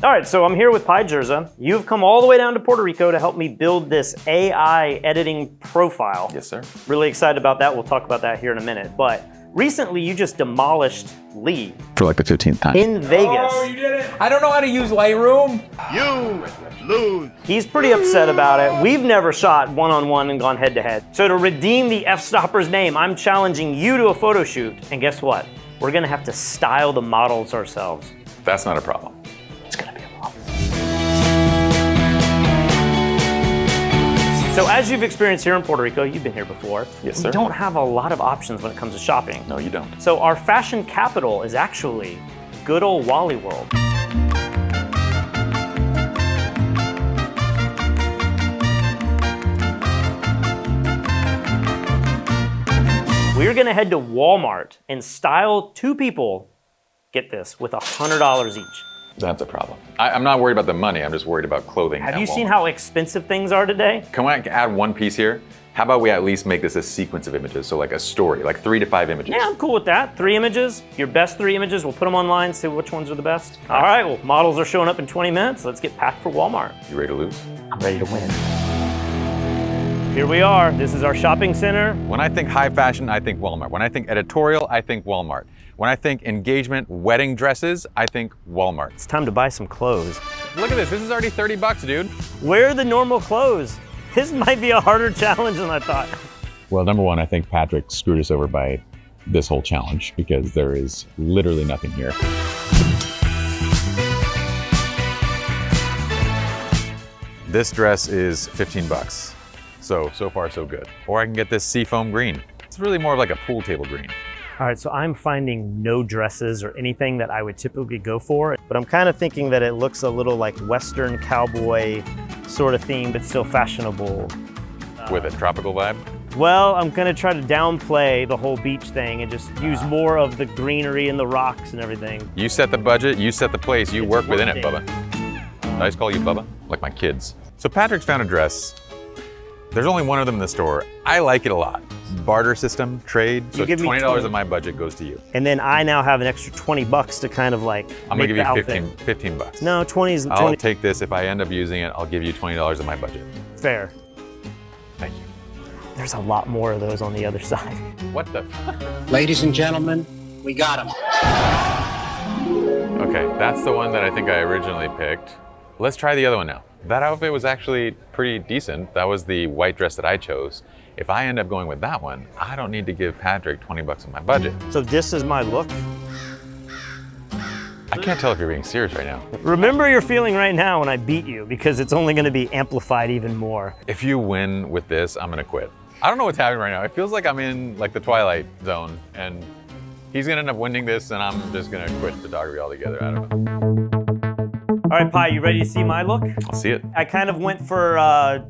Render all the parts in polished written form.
All right, so I'm here with Jirsa. You've come all the way down to Puerto Rico to help me build this AI editing profile. Yes, sir. Really excited about that. We'll talk about that here in a minute. But recently you just demolished Lee. For like the 15th time. In Vegas. Oh, you did it! I don't know how to use Lightroom. You lose. He's pretty upset about it. We've never shot one-on-one and gone head-to-head. So to redeem the F-Stoppers name, I'm challenging you to a photo shoot. And guess what? We're gonna have to style the models ourselves. That's not a problem. It's gonna be a problem. So as you've experienced here in Puerto Rico, you've been here before. Yes, sir. We don't have a lot of options when it comes to shopping. No, you don't. So our fashion capital is actually good old Wally World. We're gonna head to Walmart and style two people, get this, with $100 each. That's a problem. I'm not worried about the money, I'm just worried about clothing. Have you seen how expensive things are today? Can we add one piece here? How about we at least make this a sequence of images? So like a story, like 3 to 5 images. Yeah, I'm cool with that. 3 images, your best 3 images. We'll put them online, see which ones are the best. All right, well, models are showing up in 20 minutes. Let's get packed for Walmart. You ready to lose? I'm ready to win. Here we are. This is our shopping center. When I think high fashion, I think Walmart. When I think editorial, I think Walmart. When I think engagement, wedding dresses, I think Walmart. It's time to buy some clothes. Look at this is already 30 bucks, dude. Where are the normal clothes? This might be a harder challenge than I thought. Well, number one, I think Patrick screwed us over by this whole challenge because there is literally nothing here. This dress is 15 bucks. So far so good. Or I can get this seafoam green. It's really more of like a pool table green. All right, so I'm finding no dresses or anything that I would typically go for, but I'm kind of thinking that it looks a little like Western cowboy sort of theme, but still fashionable. With a tropical vibe? Well, I'm gonna try to downplay the whole beach thing and just use more of the greenery and the rocks and everything. You set the budget, you set the place, you work within it, Bubba. Did I just call you Bubba? Like my kids. So Patrick's found a dress. There's only one of them in the store. I like it a lot. Barter system, trade, so $20 of my budget goes to you. And then I now have an extra 20 bucks to kind of like I'm gonna make give the you outfit. 15 bucks. No, 20 is 20. I'll take this. If I end up using it, I'll give you $20 of my budget. Fair. Thank you. There's a lot more of those on the other side. What the fuck? Ladies and gentlemen, we got him. Okay, that's the one that I think I originally picked. Let's try the other one now. That outfit was actually pretty decent. That was the white dress that I chose. If I end up going with that one, I don't need to give Patrick 20 bucks of my budget. So this is my look. I can't tell if you're being serious right now. Remember your feeling right now when I beat you, because it's only gonna be amplified even more. If you win with this, I'm gonna quit. I don't know what's happening right now. It feels like I'm in like the Twilight Zone and he's gonna end up winning this and I'm just gonna quit photography altogether. I don't know. All right, Pi, you ready to see my look? I'll see it. I kind of went for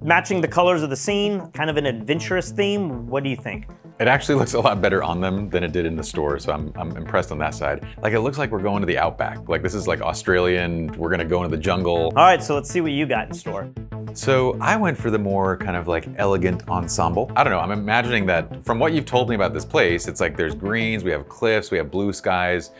matching the colors of the scene, kind of an adventurous theme. What do you think? It actually looks a lot better on them than it did in the store, so I'm impressed on that side. Like it looks like we're going to the outback. Like this is like Australian, we're gonna go into the jungle. All right, so let's see what you got in store. So I went for the more kind of like elegant ensemble. I don't know, I'm imagining that from what you've told me about this place, it's like there's greens, we have cliffs, we have blue skies.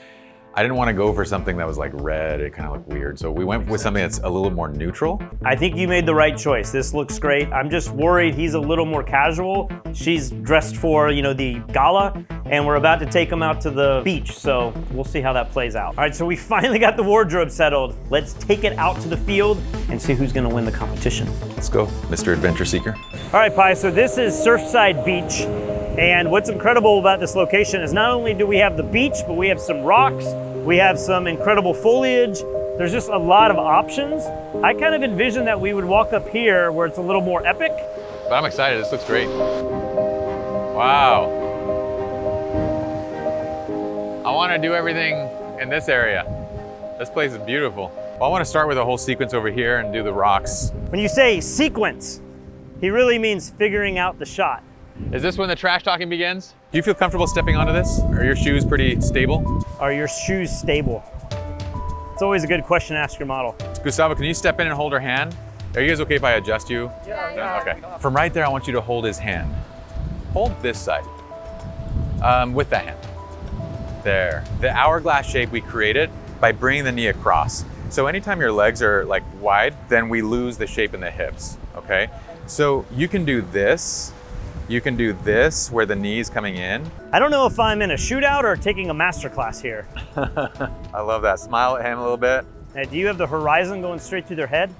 I didn't want to go for something that was like red, it kind of looked weird. So we went with something that's a little more neutral. I think you made the right choice. This looks great. I'm just worried he's a little more casual. She's dressed for, you know, the gala, and we're about to take him out to the beach. So we'll see how that plays out. All right, so we finally got the wardrobe settled. Let's take it out to the field and see who's gonna win the competition. Let's go, Mr. Adventure Seeker. All right, Pi, so this is Surfside Beach. And what's incredible about this location is not only do we have the beach, but we have some rocks, we have some incredible foliage. There's just a lot of options. I kind of envisioned that we would walk up here where it's a little more epic. But I'm excited, this looks great. Wow. I want to do everything in this area. This place is beautiful. Well, I want to start with a whole sequence over here and do the rocks. When you say sequence, he really means figuring out the shot. Is this when the trash talking begins? Do you feel comfortable stepping onto this? Are your shoes pretty stable? Are your shoes stable? It's always a good question to ask your model. Gustavo, can you step in and hold her hand? Are you guys okay if I adjust you? Yeah. Okay. From right there, I want you to hold his hand. Hold this side. With that hand. There. The hourglass shape we created by bringing the knee across. So anytime your legs are like wide, then we lose the shape in the hips, okay? So you can do this where the knee's coming in. I don't know if I'm in a shootout or taking a master class here. I love that. Smile at him a little bit. Do you have the horizon going straight through their head?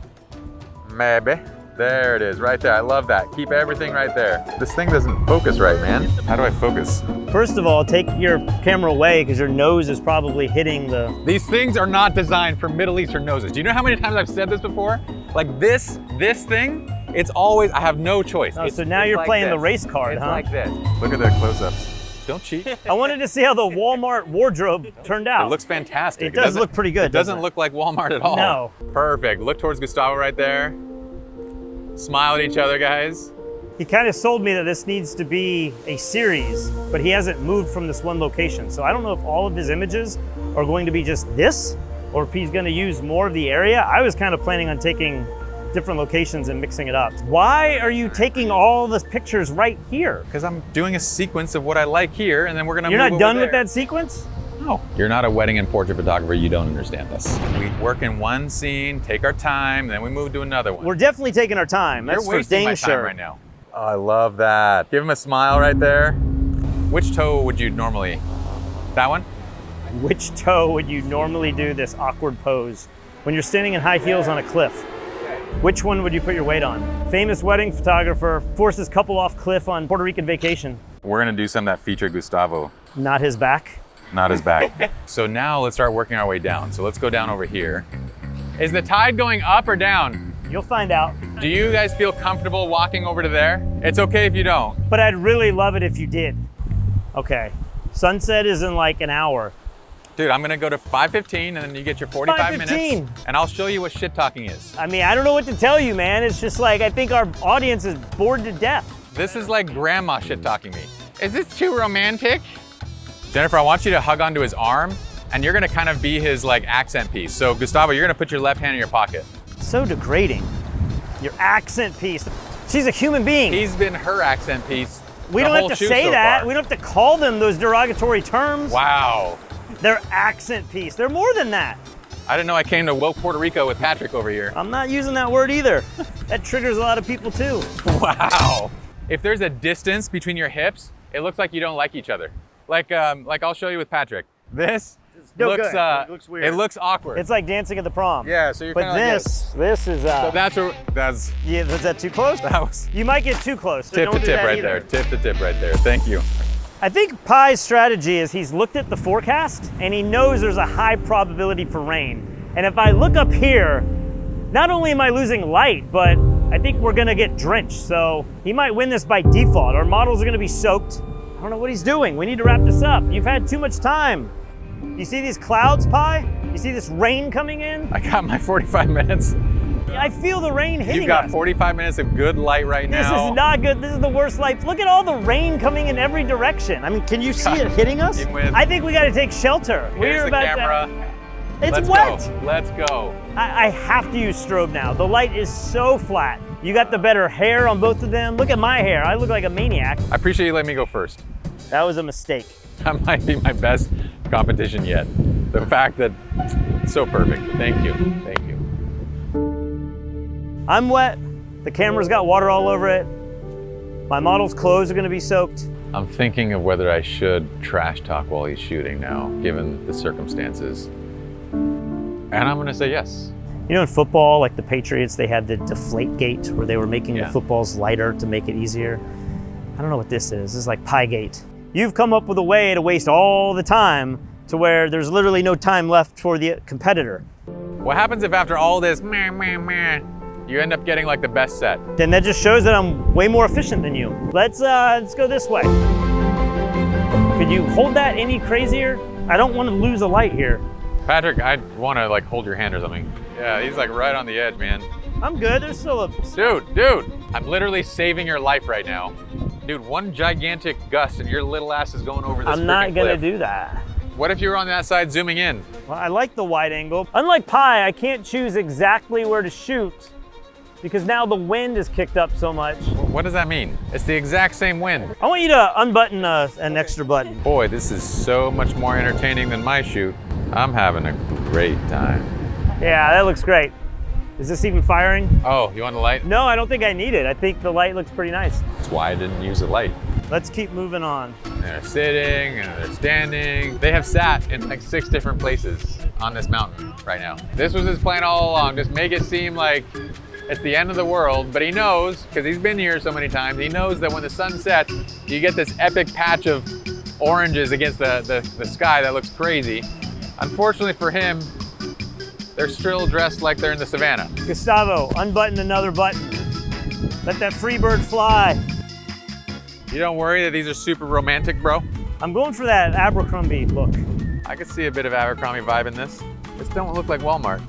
Maybe. There it is, right there. I love that. Keep everything right there. This thing doesn't focus right, man. How do I focus? First of all, take your camera away because your nose is probably hitting the... These things are not designed for Middle Eastern noses. Do you know how many times I've said this before? Like this thing, it's always, I have no choice. Oh, so now you're like playing the race card, it's huh? Like this. Look at the close-ups. Don't cheat. I wanted to see how the Walmart wardrobe turned out. It looks fantastic. It does look pretty good. It doesn't look like Walmart at all. No. Perfect. Look towards Gustavo right there. Smile at each other, guys. He kind of sold me that this needs to be a series, but he hasn't moved from this one location. So I don't know if all of his images are going to be just this, or if he's going to use more of the area. I was kind of planning on taking different locations and mixing it up. Why are you taking all the pictures right here? Because I'm doing a sequence of what I like here, and then we're gonna move You're not over done there. with that sequence? No. You're not a wedding and portrait photographer, you don't understand this. We work in one scene, take our time, then we move to another one. We're definitely taking our time. That's You're for wasting dang my sure. time right now. Oh, I love that. Give him a smile right there. Which toe would you normally? That one? Which toe would you normally do this awkward pose? When you're standing in high heels on a cliff, which one would you put your weight on? Famous wedding photographer forces couple off cliff on Puerto Rican vacation. We're gonna do some that feature Gustavo. Not his back. Not his back. So now let's start working our way down. So let's go down over here. Is the tide going up or down? You'll find out. Do you guys feel comfortable walking over to there? It's okay if you don't. But I'd really love it if you did. Okay. Sunset is in like an hour. Dude, I'm gonna go to 5:15 and then you get your 45 minutes. 5:15. And I'll show you what shit talking is. I mean, I don't know what to tell you, man. It's just like, I think our audience is bored to death. This is like grandma shit talking me. Is this too romantic? Jennifer, I want you to hug onto his arm and you're gonna kind of be his like accent piece. So Gustavo, you're gonna put your left hand in your pocket. So degrading. Your accent piece. She's a human being. He's been her accent piece. We don't have to say that. We don't have to call them those derogatory terms. Wow. They're accent piece. They're more than that. I didn't know I came to woke Puerto Rico with Patrick over here. I'm not using that word either. That triggers a lot of people too. Wow. If there's a distance between your hips, it looks like you don't like each other. Like I'll show you with Patrick. This looks good. It looks weird. It looks awkward. It's like dancing at the prom. Yeah, so you're But kind of like this is So that's yeah, was that too close? that was You might get too close. So tip don't to do tip that right either. there. Tip to tip right there. Thank you. I think Pi's strategy is he's looked at the forecast and he knows there's a high probability for rain. And if I look up here, not only am I losing light, but I think we're gonna get drenched. So he might win this by default. Our models are gonna be soaked. I don't know what he's doing. We need to wrap this up. You've had too much time. You see these clouds, Pi? You see this rain coming in? I got my 45 minutes. I feel the rain hitting You've got us. 45 minutes of good light right This now. is not good. This is the worst light. Look at all the rain coming in every direction. I mean, can you see it hitting us? Keep with. I think we got to take shelter. Here's the about camera. It's Let's wet. go. Let's go. I have to use strobe now. The light is so flat. You got the better hair on both of them. Look at my hair. I look like a maniac. I appreciate you letting me go first. That was a mistake. That might be my best competition yet. The fact that it's so perfect. Thank you. Thank you. I'm wet. The camera's got water all over it. My model's clothes are going to be soaked. I'm thinking of whether I should trash talk while he's shooting now, given the circumstances. And I'm gonna say yes. You know, in football, like the Patriots, they had the deflate gate where they were making the Yeah. footballs lighter to make it easier. I don't know what this is. This is like Pie-gate. You've come up with a way to waste all the time to where there's literally no time left for the competitor. What happens if after all this meh, meh, meh, you end up getting like the best set? Then that just shows that I'm way more efficient than you. Let's go this way. Could you hold that any crazier? I don't want to lose a light here. Patrick, I want to like hold your hand or something. Yeah, he's like right on the edge, man. I'm good. There's still a... Dude, I'm literally saving your life right now. Dude, one gigantic gust and your little ass is going over this I'm not freaking gonna cliff. do that. What if you were on that side zooming in? Well, I like the wide angle. Unlike Pi, I can't choose exactly where to shoot because now the wind is kicked up so much. What does that mean? It's the exact same wind. I want you to unbutton an extra button. Boy, this is so much more entertaining than my shoot. I'm having a great time. Yeah, that looks great. Is this even firing? Oh, you want the light? No, I don't think I need it. I think the light looks pretty nice. That's why I didn't use the light. Let's keep moving on. And they're sitting and they're standing. They have sat in like 6 different places on this mountain right now. This was his plan all along, just make it seem like it's the end of the world, but he knows, because he's been here so many times, he knows that when the sun sets, you get this epic patch of oranges against the sky that looks crazy. Unfortunately for him, they're still dressed like they're in the savannah. Gustavo, unbutton another button. Let that free bird fly. You don't worry that these are super romantic, bro? I'm going for that Abercrombie look. I could see a bit of Abercrombie vibe in this. This don't look like Walmart.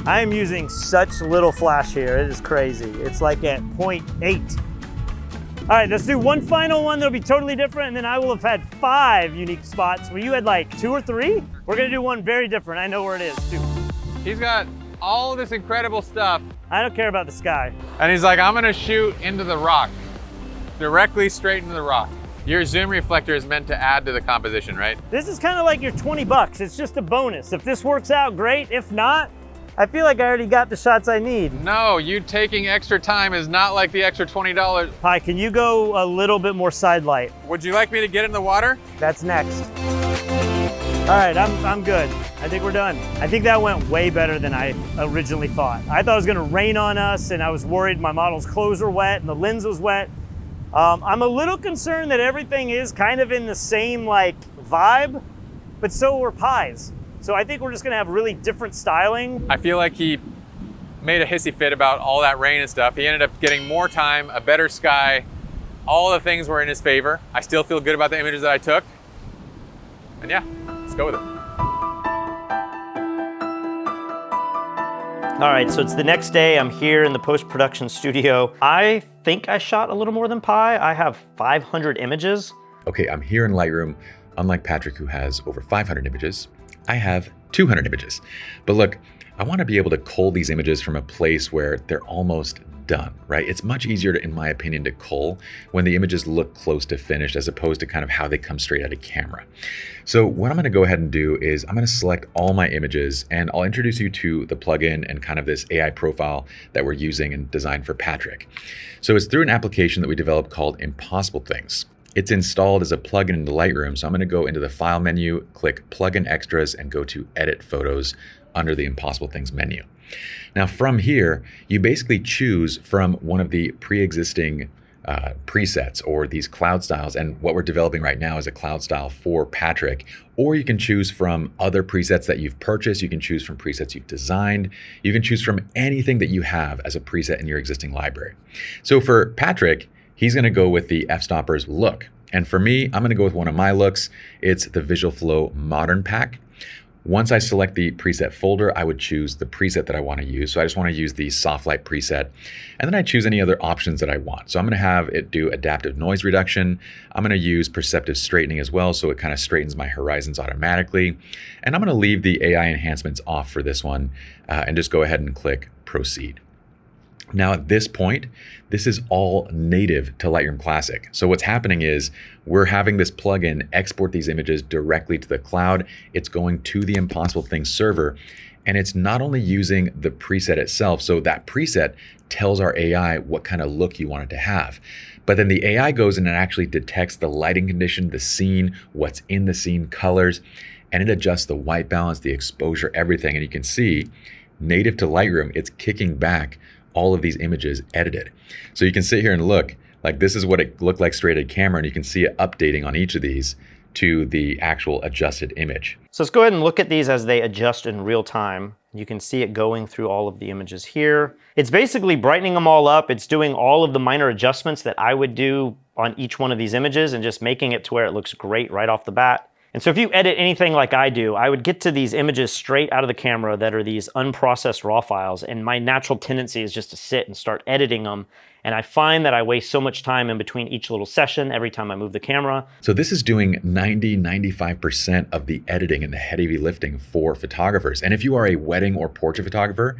I am using such little flash here. It is crazy. It's like at 0.8. All right, let's do one final one that'll be totally different, and then I will have had 5 unique spots where you had like 2 or 3. We're gonna do one very different. I know where it is too. He's got all of this incredible stuff, I don't care about the sky. and he's like, I'm gonna shoot into the rock, directly straight into the rock. Your zoom reflector is meant to add to the composition, right? This is kind of like your 20 bucks. It's just a bonus. If this works out, great. If not, I feel like I already got the shots I need. No, you taking extra time is not like the extra $20. Hi, can you go a little bit more side light? Would you like me to get in the water? That's next. All right, I'm good. I think we're done. I think that went way better than I originally thought. I thought it was gonna rain on us, and I was worried my model's clothes were wet and the lens was wet. I'm a little concerned that everything is kind of in the same like vibe, but so were pies. So I think we're just gonna have really different styling. I feel like he made a hissy fit about all that rain and stuff. He ended up getting more time, a better sky. All the things were in his favor. I still feel good about the images that I took. And yeah, let's go with it. All right, so it's the next day. I'm here in the post-production studio. I think I shot a little more than Pi. I have 500 images. Okay, I'm here in Lightroom. Unlike Patrick, who has over 500 images, I have 200 images. But look, I want to be able to cull these images from a place where they're almost done, right? It's much easier, in my opinion, to cull when the images look close to finished as opposed to kind of how they come straight out of camera. So what I'm going to go ahead and do is I'm going to select all my images, and I'll introduce you to the plugin and kind of this AI profile that we're using and designed for Patrick. So it's through an application that we developed called Impossible Things. It's installed as a plugin into Lightroom. So I'm going to go into the File menu, click Plugin Extras, and go to Edit Photos under the Impossible Things menu. Now from here, you basically choose from one of the pre-existing presets or these cloud styles. And what we're developing right now is a cloud style for Patrick. Or you can choose from other presets that you've purchased. You can choose from presets you've designed. You can choose from anything that you have as a preset in your existing library. So for Patrick, he's going to go with the F-Stoppers look. And for me, I'm going to go with one of my looks. It's the Visual Flow Modern Pack. Once I select the preset folder, I would choose the preset that I want to use. So I just want to use the soft light preset. And then I choose any other options that I want. So I'm going to have it do adaptive noise reduction. I'm going to use perceptive straightening as well. So it kind of straightens my horizons automatically. And I'm going to leave the AI enhancements off for this one and just go ahead and click proceed. Now at this point, this is all native to Lightroom Classic. So what's happening is we're having this plugin export these images directly to the cloud. It's going to the Impossible Things server, and it's not only using the preset itself. So that preset tells our AI what kind of look you want it to have. But then the AI goes in and actually detects the lighting condition, the scene, what's in the scene, colors, and it adjusts the white balance, the exposure, everything. And you can see native to Lightroom, it's kicking back all of these images edited. So you can sit here and look, like this is what it looked like straight at camera, and you can see it updating on each of these to the actual adjusted image. So let's go ahead and look at these as they adjust in real time. You can see it going through all of the images here. It's basically brightening them all up. It's doing all of the minor adjustments that I would do on each one of these images and just making it to where it looks great right off the bat. And so if you edit anything like I do, I would get to these images straight out of the camera that are these unprocessed raw files, and my natural tendency is just to sit and start editing them. And I find that I waste so much time in between each little session every time I move the camera. So this is doing 90-95% of the editing and the heavy lifting for photographers. And if you are a wedding or portrait photographer,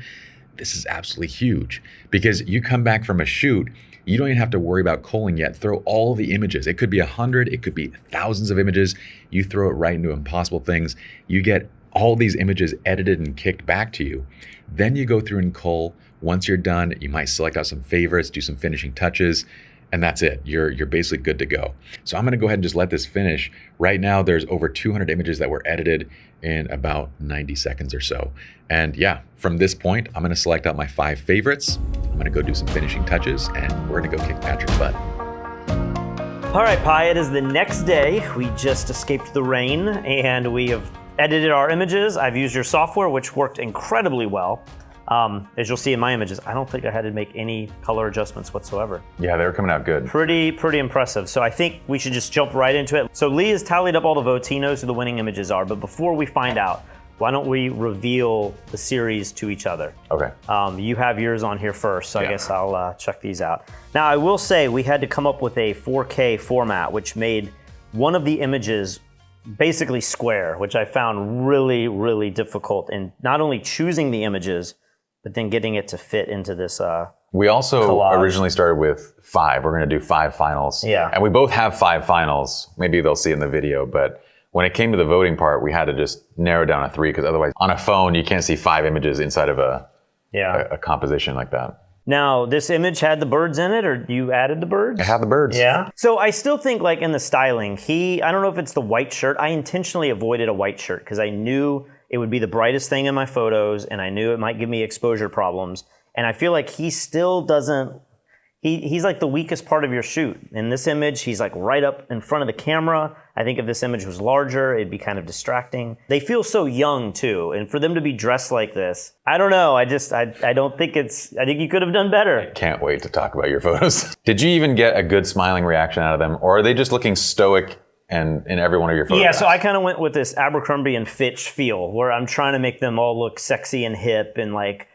this is absolutely huge, because you come back from a shoot, you don't even have to worry about culling yet. Throw all the images. It could be 100, it could be thousands of images. You throw it right into Impossible Things. You get all these images edited and kicked back to you. Then you go through and cull. Once you're done, you might select out some favorites, do some finishing touches, and that's it. You're basically good to go. So I'm gonna go ahead and just let this finish. Right now, there's over 200 images that were edited in about 90 seconds or so. And yeah, from this point, I'm gonna select out my 5 favorites. I'm gonna go do some finishing touches, and we're gonna go kick Patrick's butt. All right, Pi, it is the next day. We just escaped the rain and we have edited our images. I've used your software, which worked incredibly well. As you'll see in my images, I don't think I had to make any color adjustments whatsoever. Yeah, they were coming out good. Pretty impressive. So I think we should just jump right into it. So Lee has tallied up all the votes. He knows who the winning images are. But before we find out, why don't we reveal the series to each other? Okay. You have yours on here first, so Yeah. I guess I'll check these out. Now, I will say we had to come up with a 4K format, which made one of the images basically square, which I found really difficult in not only choosing the images, but then getting it to fit into this We also collage. originally started with 5. We're going to do 5 finals. Yeah. And we both have 5 finals. Maybe they'll see in the video, but when it came to the voting part, we had to just narrow down to 3 because otherwise on a phone, you can't see 5 images inside of a composition like that. Now, this image had the birds in it, or you added the birds? It had the birds. Yeah. So I still think, like, in the styling, I don't know if it's the white shirt. I intentionally avoided a white shirt because I knew it would be the brightest thing in my photos, and I knew it might give me exposure problems. And I feel like he still doesn't, he's like the weakest part of your shoot. In this image, he's like right up in front of the camera. I think if this image was larger, it'd be kind of distracting. They feel so young too, and for them to be dressed like this, I don't know. I don't think I think you could have done better. Can't wait to talk about your photos. Did you even get a good smiling reaction out of them, or are they just looking stoic and in every one of your photos? Yeah, so I kind of went with this Abercrombie and Fitch feel, where I'm trying to make them all look sexy and hip and like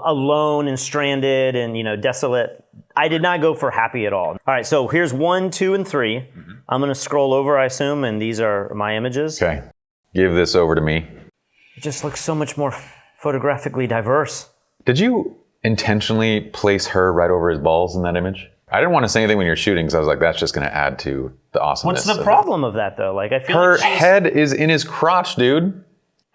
alone and stranded and, desolate. I did not go for happy at all. All right, so here's 1, 2, and 3. Mm-hmm. I'm gonna scroll over, I assume, and these are my images. Okay, give this over to me. It just looks so much more photographically diverse. Did you intentionally place her right over his balls in that image? I didn't want to say anything when you're shooting because I was like, that's just going to add to the awesomeness. What's the problem of that, though? Like, I feel her like head is in his crotch, dude.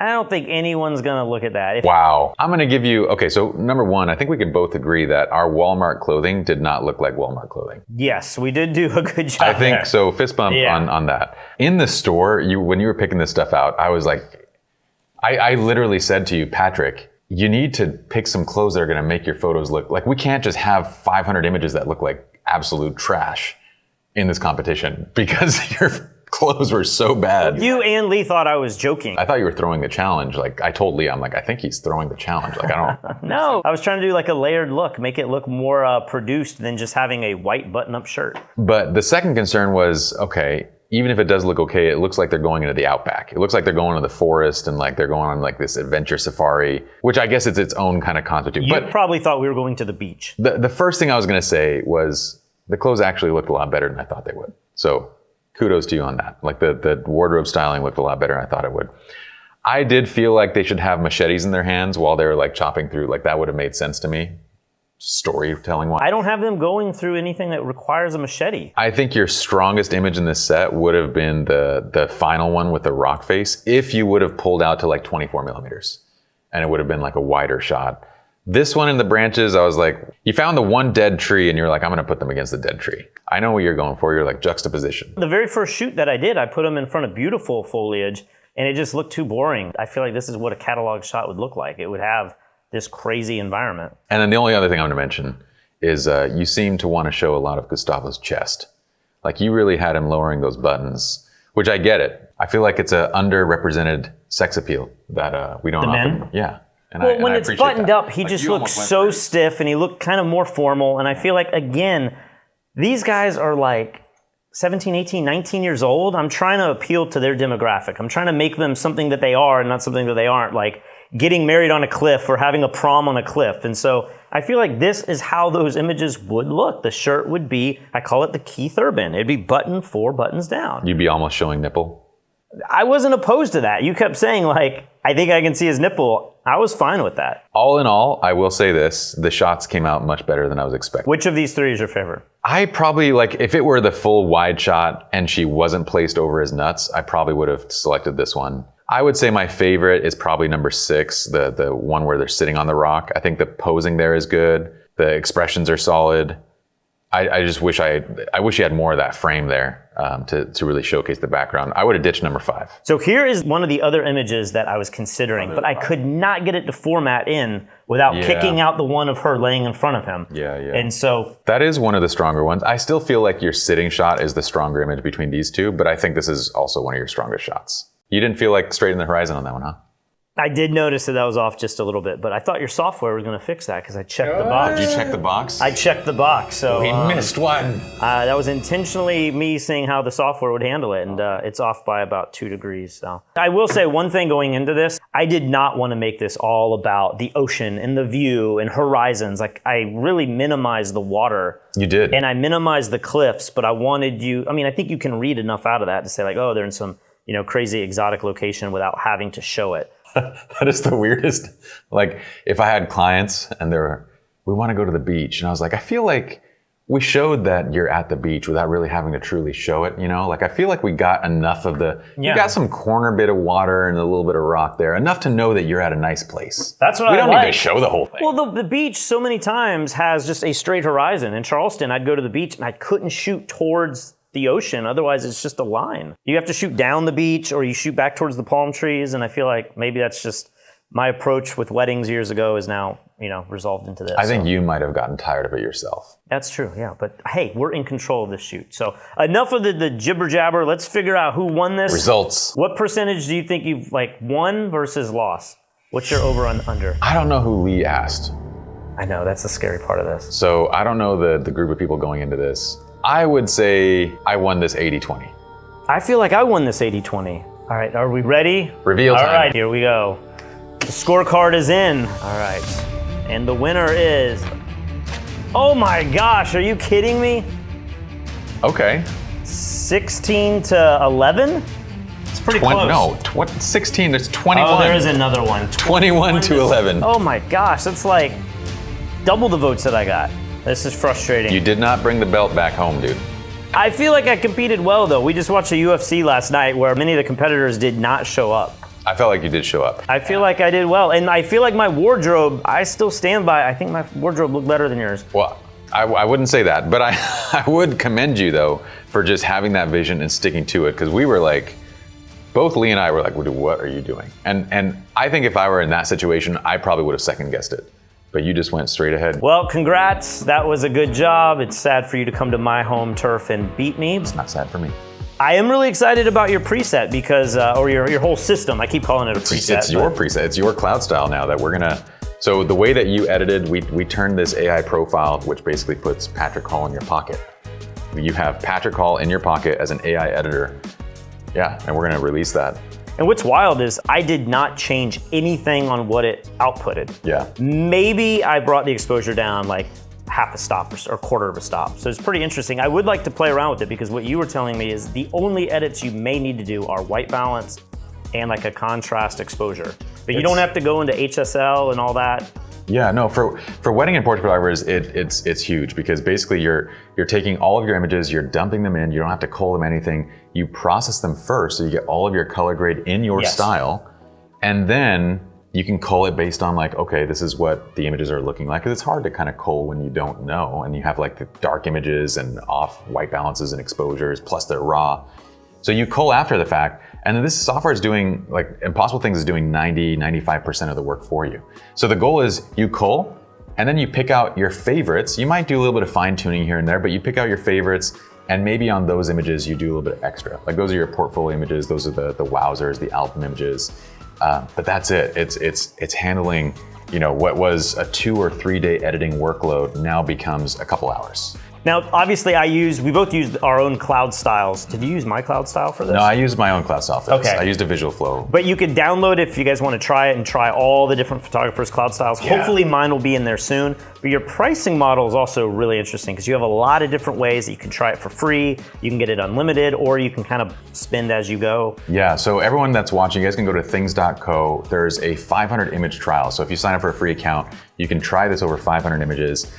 I don't think anyone's gonna look at that. Wow. I'm gonna give you, okay, so number 1, I think we can both agree that our Walmart clothing did not look like Walmart clothing. Yes, we did do a good job. I think there. so. Fist bump on that. In the store, when you were picking this stuff out, I was like, I literally said to you, Patrick, you need to pick some clothes that are gonna make your photos look like, we can't just have 500 images that look like absolute trash in this competition because your clothes were so bad. You and Lee thought I was joking. I thought you were throwing the challenge. Like, I told Lee, I'm like, I think he's throwing the challenge. Like, I don't. No, I was trying to do like a layered look, make it look more produced than just having a white button-up shirt. But the second concern was, okay, even if it does look okay, it looks like they're going into the outback. It looks like they're going to the forest and like they're going on like this adventure safari, which I guess it's its own kind of concept. You probably thought we were going to the beach. The first thing I was going to say was the clothes actually looked a lot better than I thought they would. So kudos to you on that. Like the wardrobe styling looked a lot better than I thought it would. I did feel like they should have machetes in their hands while they were like chopping through. Like that would have made sense to me, storytelling wise. I don't have them going through anything that requires a machete. I think your strongest image in this set would have been the final one with the rock face if you would have pulled out to like 24 millimeters and it would have been like a wider shot. This one in the branches, I was like, you found the one dead tree and you're like, I'm gonna put them against the dead tree. I know what you're going for. You're like juxtaposition. The very first shoot that I did, I put them in front of beautiful foliage and it just looked too boring. I feel like this is what a catalog shot would look like. It would have this crazy environment. And then the only other thing I'm gonna mention is you seem to want to show a lot of Gustavo's chest. Like you really had him lowering those buttons, which I get it. I feel like it's an underrepresented sex appeal that we don't often. Men? Yeah. And well, when I it's appreciate buttoned that. up, he just looked so stiff and he looked kind of more formal. And I feel like, again, these guys are like 17, 18, 19 years old. I'm trying to appeal to their demographic. I'm trying to make them something that they are and not something that they aren't, like getting married on a cliff or having a prom on a cliff. And so I feel like this is how those images would look. The shirt would be, I call it the Keith Urban. It'd be buttoned 4 buttons down. You'd be almost showing nipple. I wasn't opposed to that. You kept saying like, I think I can see his nipple. I was fine with that. All in all, I will say this, the shots came out much better than I was expecting. Which of these 3 is your favorite? I probably, like, if it were the full wide shot and she wasn't placed over his nuts, I probably would have selected this one. I would say my favorite is probably number 6, the one where they're sitting on the rock. I think the posing there is good. The expressions are solid. I just wish I wish you had more of that frame there to really showcase the background. I would have ditched number 5. So here is one of the other images that I was considering, but I could not get it to format in without kicking out the one of her laying in front of him. Yeah. And so that is one of the stronger ones. I still feel like your sitting shot is the stronger image between these two, but I think this is also one of your strongest shots. You didn't feel like straight in the horizon on that one, huh? I did notice that was off just a little bit, but I thought your software was going to fix that because I checked the box. Did you check the box? I checked the box, so we missed one. That was intentionally me seeing how the software would handle it, and it's off by about 2 degrees. So I will say one thing going into this: I did not want to make this all about the ocean and the view and horizons. Like, I really minimized the water. You did, and I minimized the cliffs, but I wanted you. I mean, I think you can read enough out of that to say like, oh, they're in some crazy exotic location without having to show it. That is the weirdest. Like, if I had clients and we want to go to the beach, and I was like, I feel like we showed that you're at the beach without really having to truly show it, Like, I feel like we got enough of you got some corner bit of water and a little bit of rock there, enough to know that you're at a nice place. That's what we don't need to show the whole thing. Well, the beach so many times has just a straight horizon. In Charleston, I'd go to the beach and I couldn't shoot towards the ocean, otherwise it's just a line. You have to shoot down the beach or you shoot back towards the palm trees, and I feel like maybe that's just my approach with weddings years ago is now, resolved into this. I think you might have gotten tired of it yourself. That's true, yeah, but hey, we're in control of this shoot. So enough of the jibber jabber, let's figure out who won this. Results. What percentage do you think you've won versus lost? What's your over and under? I don't know who Lee asked. I know, that's the scary part of this. So I don't know the group of people going into this. I would say I won this 80-20. I feel like I won this 80-20. All right, are we ready? Reveal time. All right, here we go. The scorecard is in. All right, and the winner is, oh my gosh, are you kidding me? Okay. 16-11? It's pretty close. No, 16, there's 21. Oh, there is another one. 21-11. Oh my gosh, that's like double the votes that I got. This is frustrating. You did not bring the belt back home, dude. I feel like I competed well, though. We just watched a UFC last night where many of the competitors did not show up. I felt like you did show up. I feel like I did well. And I feel like my wardrobe, I still stand by, I think my wardrobe looked better than yours. Well, I wouldn't say that, but I would commend you, though, for just having that vision and sticking to it, because we were like, both Lee and I were like, what are you doing? And I think if I were in that situation, I probably would have second-guessed it. But you just went straight ahead. Well, congrats. That was a good job. It's sad for you to come to my home turf and beat me. It's not sad for me. I am really excited about your preset because, or your whole system. I keep calling it a preset. It's your preset. It's your cloud style now that we're gonna. So the way that you edited, we turned this AI profile, which basically puts Patrick Hall in your pocket. You have Patrick Hall in your pocket as an AI editor. Yeah, and we're gonna release that. And what's wild is I did not change anything on what it outputted. Yeah. Maybe I brought the exposure down like half a stop or a quarter of a stop. So it's pretty interesting. I would like to play around with it because what you were telling me is the only edits you may need to do are white balance and like a contrast exposure. But you don't have to go into HSL and all that. Yeah, no, for wedding and portrait photographers, it's huge because basically you're taking all of your images, you're dumping them in, you don't have to cull them anything. You process them first so you get all of your color grade in your style, and then you can cull it based on like, okay, this is what the images are looking like. Because it's hard to kind of cull when you don't know, and you have like the dark images and off white balances and exposures, plus they're raw. So you cull after the fact, and then this software is doing, like Impossible Things is doing 95% of the work for you. So the goal is you cull, and then you pick out your favorites. You might do a little bit of fine tuning here and there, but you pick out your favorites, and maybe on those images you do a little bit extra. Like those are your portfolio images, those are the wowzers, the album images. But that's it. It's handling, what was a 2 or 3 day editing workload now becomes a couple hours. Now, obviously we both used our own cloud styles. Did you use my cloud style for this? No, I used my own cloud style for this. Okay. I used a visual flow. But you could download it if you guys want to try it and try all the different photographers' cloud styles. Yeah. Hopefully mine will be in there soon. But your pricing model is also really interesting because you have a lot of different ways that you can try it for free. You can get it unlimited, or you can kind of spend as you go. Yeah, so everyone that's watching, you guys can go to things.co. There's a 500 image trial. So if you sign up for a free account, you can try this over 500 images.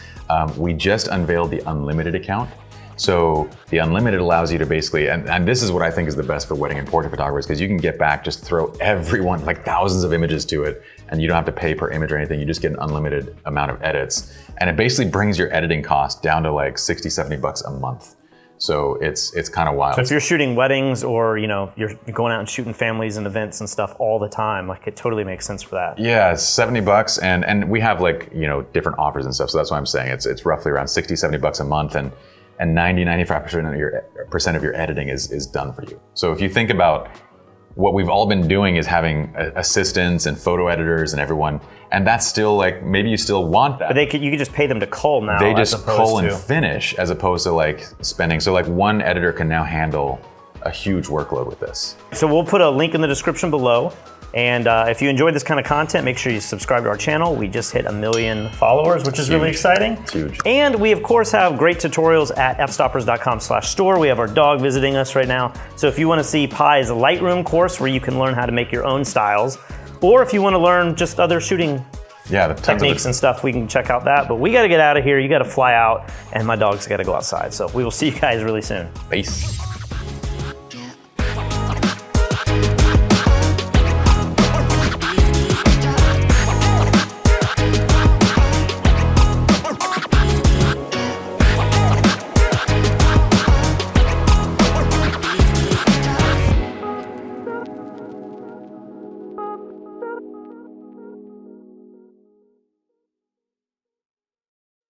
We just unveiled the unlimited account. So the unlimited allows you to basically, and this is what I think is the best for wedding and portrait photographers, because you can get back, just throw everyone, like thousands of images to it, and you don't have to pay per image or anything. You just get an unlimited amount of edits. And it basically brings your editing cost down to like 60, 70 bucks a month. So it's kind of wild. So if you're shooting weddings or you're going out and shooting families and events and stuff all the time, like it totally makes sense for that. Yeah, it's 70 bucks, and we have like different offers and stuff. So that's why I'm saying it's roughly around 60, 70 bucks a month, and 95% of your editing is done for you. So if you think about what we've all been doing is having assistants and photo editors and everyone, and that's still like, maybe you still want that. But you could just pay them to cull now. They just cull and finish as opposed to like spending. So like one editor can now handle a huge workload with this. So we'll put a link in the description below. And if you enjoyed this kind of content, make sure you subscribe to our channel. We just hit 1 million followers, which is really exciting. It's huge. And we, of course, have great tutorials at fstoppers.com/store. We have our dog visiting us right now. So if you want to see Pi's Lightroom course where you can learn how to make your own styles, or if you want to learn just other shooting techniques and stuff, we can check out that. But we got to get out of here. You got to fly out, and my dog's got to go outside. So we will see you guys really soon. Peace.